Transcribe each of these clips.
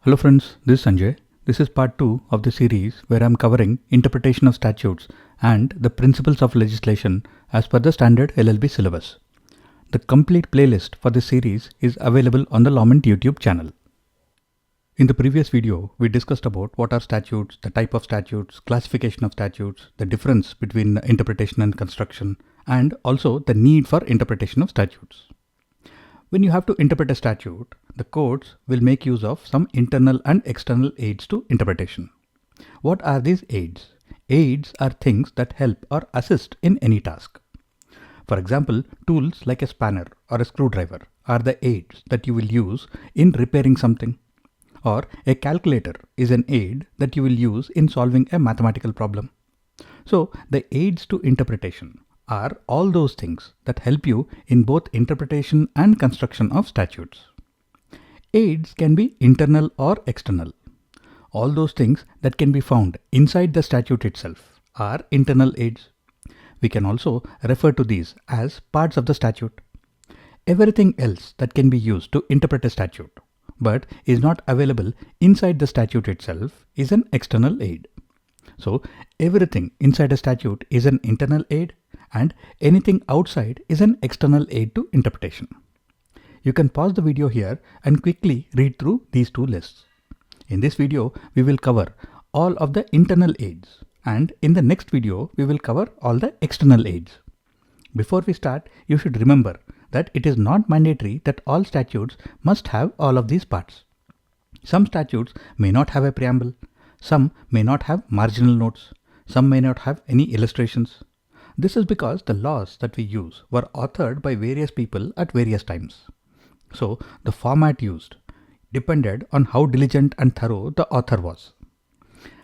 Hello friends, this is Sanjay. This is part 2 of the series where I am covering interpretation of statutes and the principles of legislation as per the standard LLB syllabus. The complete playlist for this series is available on the Lawment YouTube channel. In the previous video, we discussed about what are statutes, the type of statutes, classification of statutes, the difference between interpretation and construction, and also the need for interpretation of statutes. When you have to interpret a statute, the courts will make use of some internal and external aids to interpretation. What are these aids? Aids are things that help or assist in any task. For example, tools like a spanner or a screwdriver are the aids that you will use in repairing something. Or a calculator is an aid that you will use in solving a mathematical problem. So the aids to interpretation are all those things that help you in both interpretation and construction of statutes. Aids can be internal or external. All those things that can be found inside the statute itself are internal aids. We can also refer to these as parts of the statute. Everything else that can be used to interpret a statute but is not available inside the statute itself is an external aid. So everything inside a statute is an internal aid and anything outside is an external aid to interpretation. You can pause the video here and quickly read through these two lists. In this video, we will cover all of the internal aids, and in the next video, we will cover all the external aids. Before we start, you should remember that it is not mandatory that all statutes must have all of these parts. Some statutes may not have a preamble, some may not have marginal notes, some may not have any illustrations. This is because the laws that we use were authored by various people at various times. So the format used depended on how diligent and thorough the author was.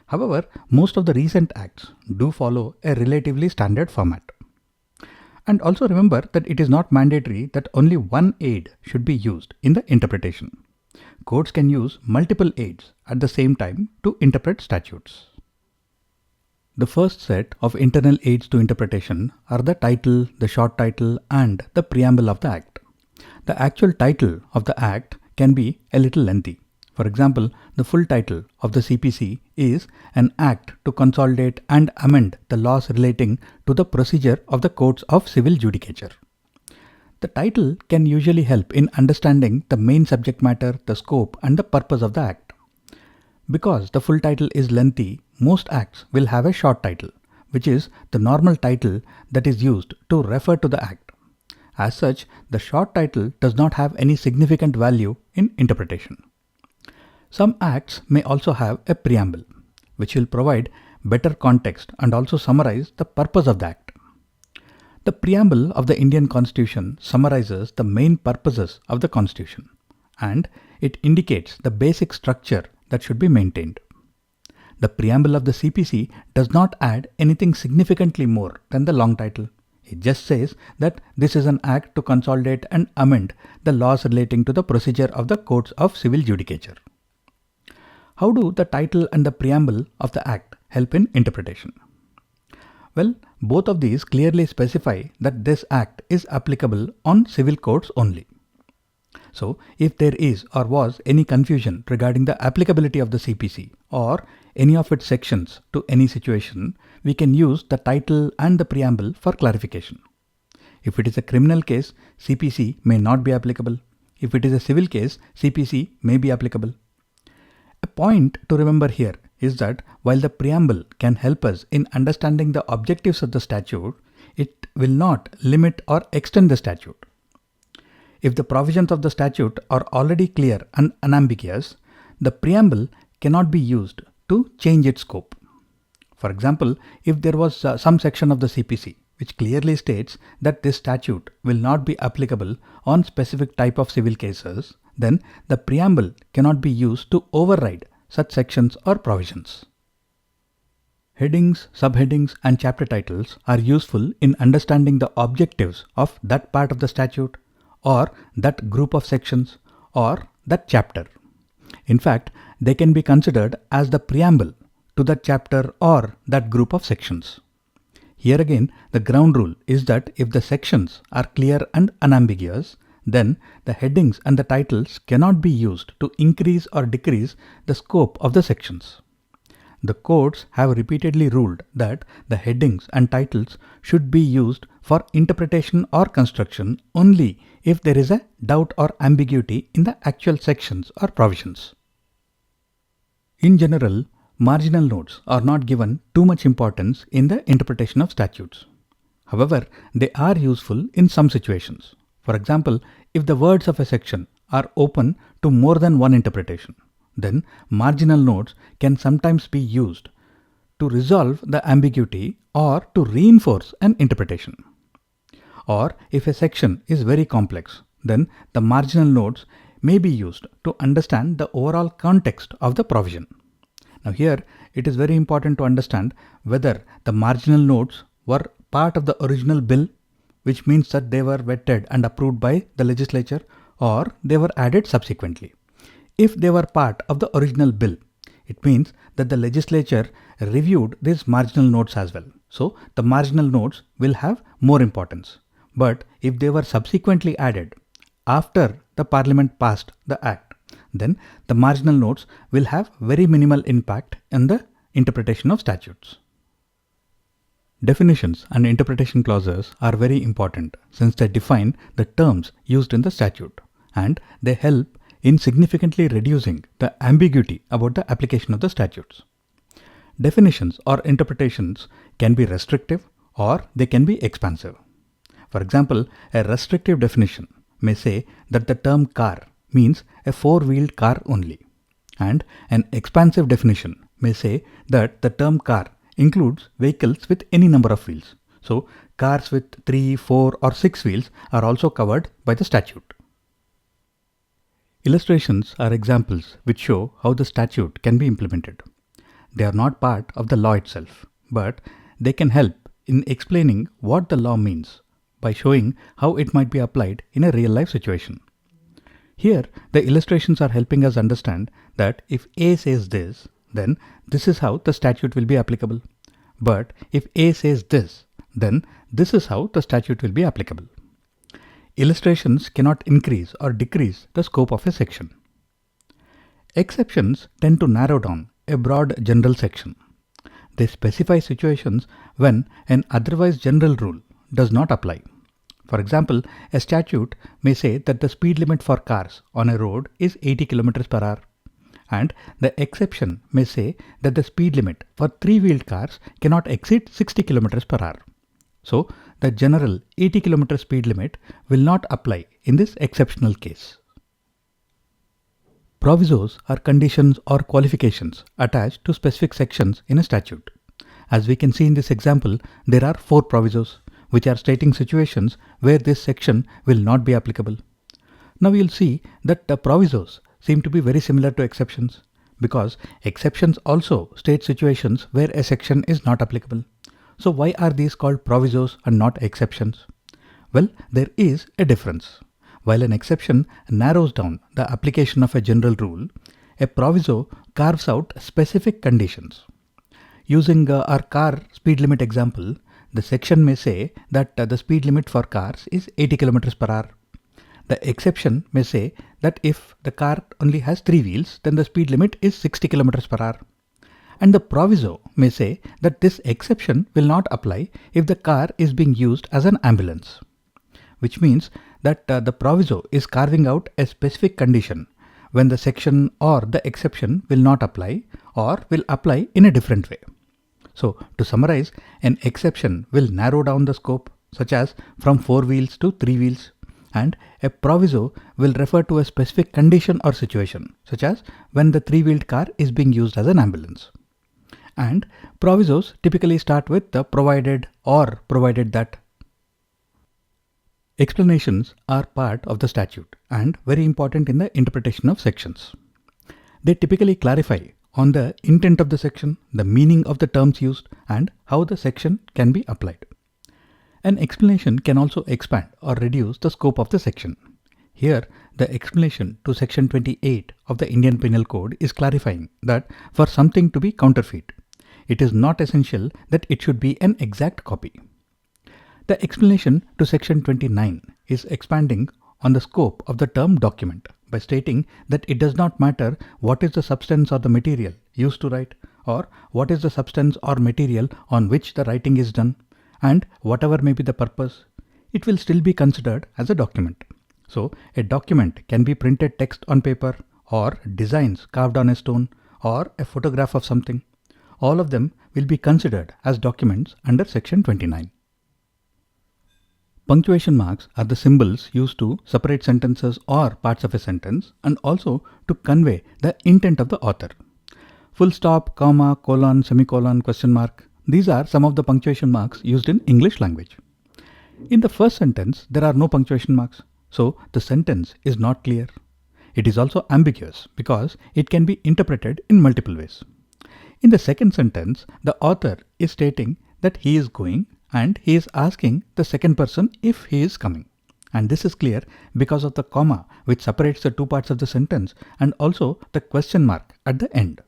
However, most of the recent acts do follow a relatively standard format. And also remember that it is not mandatory that only one aid should be used in the interpretation. Courts can use multiple aids at the same time to interpret statutes. The first set of internal aids to interpretation are the title, the short title, and the preamble of the act. The actual title of the act can be a little lengthy. For example, the full title of the CPC is an act to consolidate and amend the laws relating to the procedure of the courts of civil judicature. The title can usually help in understanding the main subject matter, the scope, and the purpose of the act. Because the full title is lengthy, most acts will have a short title, which is the normal title that is used to refer to the act. As such, the short title does not have any significant value in interpretation. Some acts may also have a preamble, which will provide better context and also summarize the purpose of the act. The preamble of the Indian Constitution summarizes the main purposes of the Constitution, and it indicates the basic structure that should be maintained. The preamble of the CPC does not add anything significantly more than the long title. It just says that this is an act to consolidate and amend the laws relating to the procedure of the courts of civil judicature. How do the title and the preamble of the act help in interpretation? Well, both of these clearly specify that this act is applicable on civil courts only. So, if there is or was any confusion regarding the applicability of the CPC or any of its sections to any situation, we can use the title and the preamble for clarification. If it is a criminal case, CPC may not be applicable. If it is a civil case, CPC may be applicable. A point to remember here is that while the preamble can help us in understanding the objectives of the statute, it will not limit or extend the statute. If the provisions of the statute are already clear and unambiguous, the preamble cannot be used to change its scope. For example, if there was some section of the CPC which clearly states that this statute will not be applicable on specific type of civil cases, then the preamble cannot be used to override such sections or provisions. Headings, subheadings, and chapter titles are useful in understanding the objectives of that part of the statute, or that group of sections, or that chapter. In fact, they can be considered as the preamble to that chapter or that group of sections. Here again, the ground rule is that if the sections are clear and unambiguous, then the headings and the titles cannot be used to increase or decrease the scope of the sections. The courts have repeatedly ruled that the headings and titles should be used for interpretation or construction only if there is a doubt or ambiguity in the actual sections or provisions. In general, marginal notes are not given too much importance in the interpretation of statutes. However, they are useful in some situations. For example, if the words of a section are open to more than one interpretation, then marginal notes can sometimes be used to resolve the ambiguity or to reinforce an interpretation. Or if a section is very complex, then the marginal notes may be used to understand the overall context of the provision. Now here it is very important to understand whether the marginal notes were part of the original bill, which means that they were vetted and approved by the legislature, or they were added subsequently. If they were part of the original bill, it means that the legislature reviewed these marginal notes as well. So the marginal notes will have more importance. But if they were subsequently added after the Parliament passed the Act, then the marginal notes will have very minimal impact in the interpretation of statutes. Definitions and interpretation clauses are very important since they define the terms used in the statute, and they help in significantly reducing the ambiguity about the application of the statutes. Definitions or interpretations can be restrictive or they can be expansive. For example, a restrictive definition may say that the term car means a four-wheeled car only, and an expansive definition may say that the term car includes vehicles with any number of wheels. So, cars with 3, 4 or 6 wheels are also covered by the statute. Illustrations are examples which show how the statute can be implemented. They are not part of the law itself, but they can help in explaining what the law means by showing how it might be applied in a real-life situation. Here, the illustrations are helping us understand that if A says this, then this is how the statute will be applicable. But if A says this, then this is how the statute will be applicable. Illustrations cannot increase or decrease the scope of a section. Exceptions tend to narrow down a broad general section. They specify situations when an otherwise general rule does not apply. For example, a statute may say that the speed limit for cars on a road is 80 km per hour. And the exception may say that the speed limit for three-wheeled cars cannot exceed 60 km per hour. So, the general 80 km speed limit will not apply in this exceptional case. Provisos are conditions or qualifications attached to specific sections in a statute. As we can see in this example, there are 4 provisos, which are stating situations where this section will not be applicable. Now you'll see that the provisos seem to be very similar to exceptions, because exceptions also state situations where a section is not applicable. So why are these called provisos and not exceptions? Well, there is a difference. While an exception narrows down the application of a general rule, a proviso carves out specific conditions. Using our car speed limit example, the section may say that the speed limit for cars is 80 km per hour. The exception may say that if the car only has 3 wheels, then the speed limit is 60 km per hour. And the proviso may say that this exception will not apply if the car is being used as an ambulance, which means that the proviso is carving out a specific condition when the section or the exception will not apply or will apply in a different way. So to summarize, an exception will narrow down the scope, such as from 4 wheels to 3 wheels, and a proviso will refer to a specific condition or situation, such as when the 3-wheeled car is being used as an ambulance. And provisos typically start with the provided or provided that. Explanations are part of the statute and very important in the interpretation of sections. They typically clarify on the intent of the section, the meaning of the terms used, and how the section can be applied. An explanation can also expand or reduce the scope of the section. Here, the explanation to section 28 of the Indian Penal Code is clarifying that for something to be counterfeit, it is not essential that it should be an exact copy. The explanation to section 29 is expanding on the scope of the term document by stating that it does not matter what is the substance or the material used to write, or what is the substance or material on which the writing is done, and whatever may be the purpose, it will still be considered as a document. So a document can be printed text on paper, or designs carved on a stone, or a photograph of something. All of them will be considered as documents under section 29. Punctuation marks are the symbols used to separate sentences or parts of a sentence, and also to convey the intent of the author. Full stop, comma, colon, semicolon, question mark. These are some of the punctuation marks used in English language. In the first sentence, there are no punctuation marks, so the sentence is not clear. It is also ambiguous because it can be interpreted in multiple ways. In the second sentence, the author is stating that he is going and he is asking the second person if he is coming. And this is clear because of the comma which separates the two parts of the sentence, and also the question mark at the end.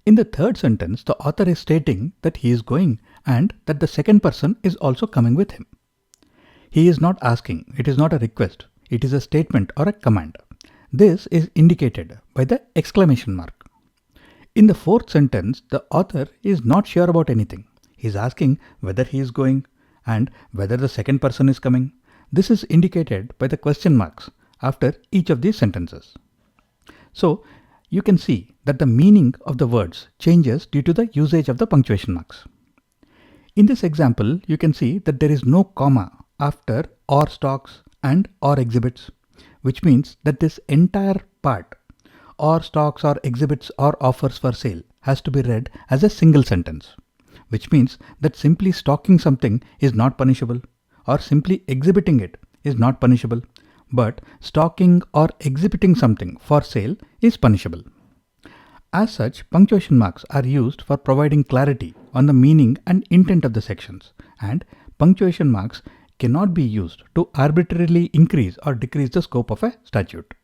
In the third sentence, the author is stating that he is going and that the second person is also coming with him. He is not asking, it is not a request, it is a statement or a command. This is indicated by the exclamation mark. In the fourth sentence, the author is not sure about anything. He is asking whether he is going and whether the second person is coming. This is indicated by the question marks after each of these sentences. So you can see that the meaning of the words changes due to the usage of the punctuation marks. In this example, you can see that there is no comma after or stocks and or exhibits, which means that this entire part, or stocks or exhibits or offers for sale, has to be read as a single sentence, which means that simply stocking something is not punishable, or simply exhibiting it is not punishable, but stocking or exhibiting something for sale is punishable. As such, punctuation marks are used for providing clarity on the meaning and intent of the sections, and punctuation marks cannot be used to arbitrarily increase or decrease the scope of a statute.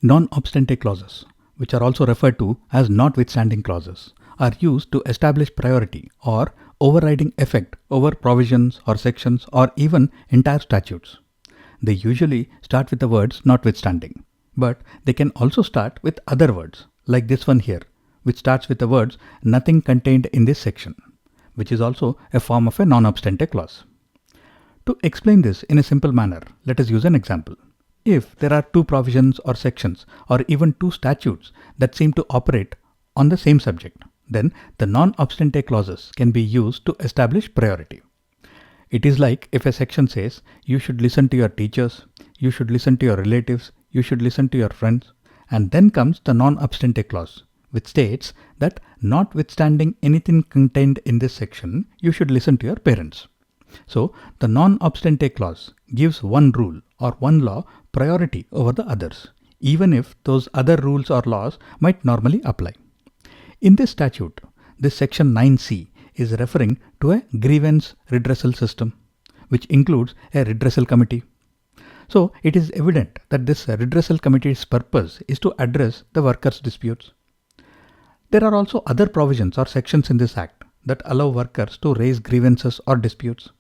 Non-obstante clauses, which are also referred to as notwithstanding clauses, are used to establish priority or overriding effect over provisions or sections or even entire statutes. They usually start with the words notwithstanding, but they can also start with other words, like this one here, which starts with the words nothing contained in this section, which is also a form of a non-obstante clause. To explain this in a simple manner, let us use an example. If there are two provisions or sections or even two statutes that seem to operate on the same subject, then the non-obstante clauses can be used to establish priority. It is like if a section says you should listen to your teachers, you should listen to your relatives, you should listen to your friends, and then comes the non-obstante clause, which states that notwithstanding anything contained in this section, you should listen to your parents. So the non-obstante clause gives one rule or one law priority over the others, even if those other rules or laws might normally apply. In this statute, this section 9C is referring to a grievance redressal system, which includes a redressal committee. So it is evident that this redressal committee's purpose is to address the workers' disputes. There are also other provisions or sections in this Act that allow workers to raise grievances or disputes.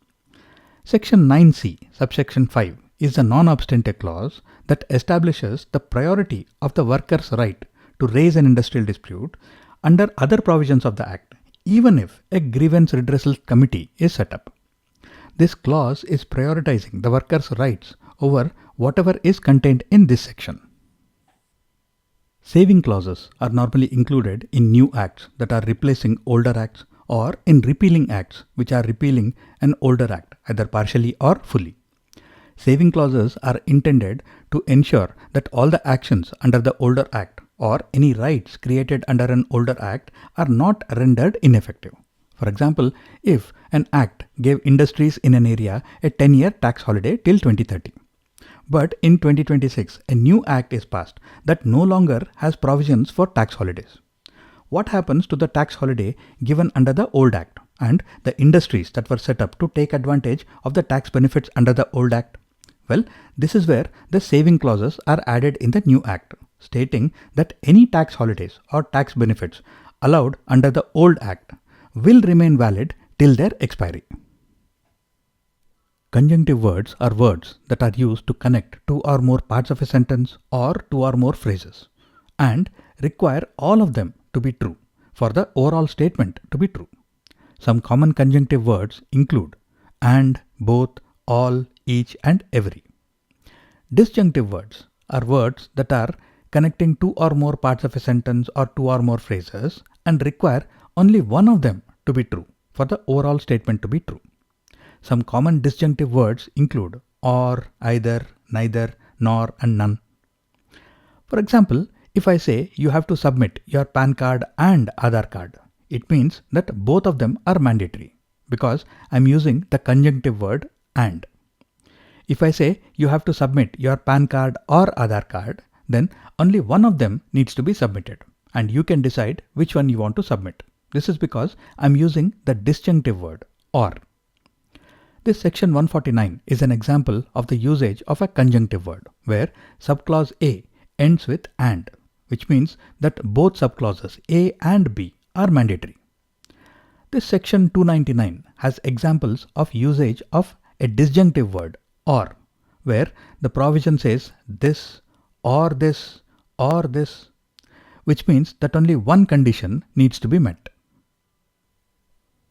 Section 9C, subsection 5, is the non-obstante clause that establishes the priority of the worker's right to raise an industrial dispute under other provisions of the Act, even if a grievance redressal committee is set up. This clause is prioritizing the worker's rights over whatever is contained in this section. Saving clauses are normally included in new acts that are replacing older acts, or in repealing acts which are repealing an older act, either partially or fully. Saving clauses are intended to ensure that all the actions under the older act or any rights created under an older act are not rendered ineffective. For example, if an act gave industries in an area a 10-year tax holiday till 2030. But in 2026, a new act is passed that no longer has provisions for tax holidays. What happens to the tax holiday given under the old act and the industries that were set up to take advantage of the tax benefits under the old act? Well, this is where the saving clauses are added in the new act, stating that any tax holidays or tax benefits allowed under the old act will remain valid till their expiry. Conjunctive words are words that are used to connect two or more parts of a sentence or two or more phrases and require all of them to be true for the overall statement to be true. Some common conjunctive words include and, both, all, each and every. Disjunctive words are words that are connecting two or more parts of a sentence or two or more phrases and require only one of them to be true for the overall statement to be true. Some common disjunctive words include or, either, neither, nor and none. For example, if I say you have to submit your PAN card and Aadhaar card, it means that both of them are mandatory because I'm using the conjunctive word and. If I say you have to submit your PAN card or Aadhaar card, then only one of them needs to be submitted and you can decide which one you want to submit. This is because I'm using the disjunctive word or. This section 149 is an example of the usage of a conjunctive word where subclause A ends with and, which means that both subclauses A and B are mandatory. This section 299 has examples of usage of a disjunctive word or, where the provision says this, which means that only one condition needs to be met.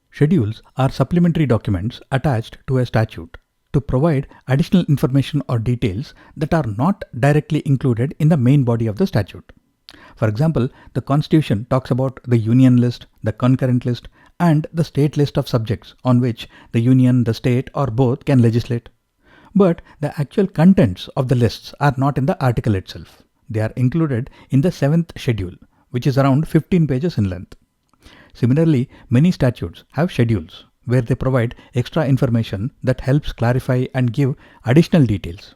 Schedules are supplementary documents attached to a statute to provide additional information or details that are not directly included in the main body of the statute. For example, the Constitution talks about the union list, the concurrent list, and the state list of subjects on which the union, the state, or both can legislate. But the actual contents of the lists are not in the article itself. They are included in the 7th schedule, which is around 15 pages in length. Similarly, many statutes have schedules where they provide extra information that helps clarify and give additional details.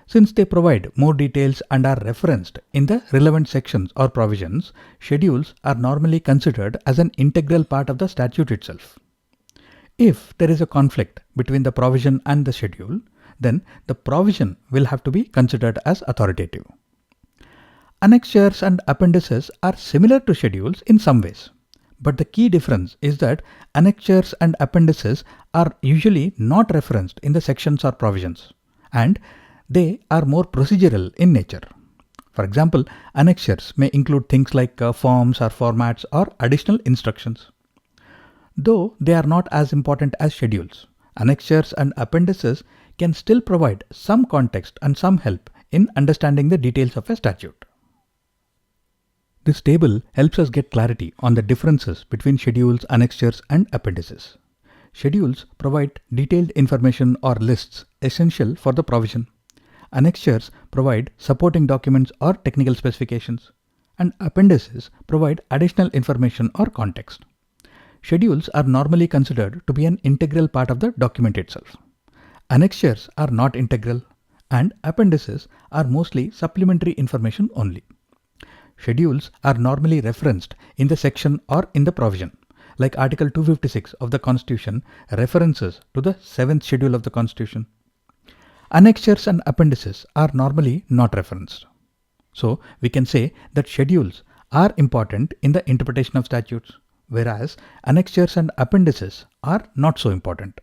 Since they provide more details and are referenced in the relevant sections or provisions, schedules are normally considered as an integral part of the statute itself. If there is a conflict between the provision and the schedule, then the provision will have to be considered as authoritative. Annexures and appendices are similar to schedules in some ways. But the key difference is that annexures and appendices are usually not referenced in the sections or provisions, and they are more procedural in nature. For example, annexures may include things like forms or formats or additional instructions. Though they are not as important as schedules, annexures and appendices can still provide some context and some help in understanding the details of a statute. This table helps us get clarity on the differences between schedules, annexures, and appendices. Schedules provide detailed information or lists essential for the provision. Annexures provide supporting documents or technical specifications, and appendices provide additional information or context. Schedules are normally considered to be an integral part of the document itself. Annexures are not integral, and appendices are mostly supplementary information only. Schedules are normally referenced in the section or in the provision, like Article 256 of the Constitution references to the 7th schedule of the Constitution. Annexures and appendices are normally not referenced. So we can say that schedules are important in the interpretation of statutes, whereas annexures and appendices are not so important.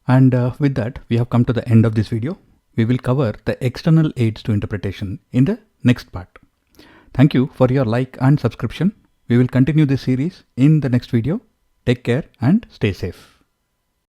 And with that, we have come to the end of this video. We will cover the external aids to interpretation in the next part. Thank you for your like and subscription. We will continue this series in the next video. Take care and stay safe.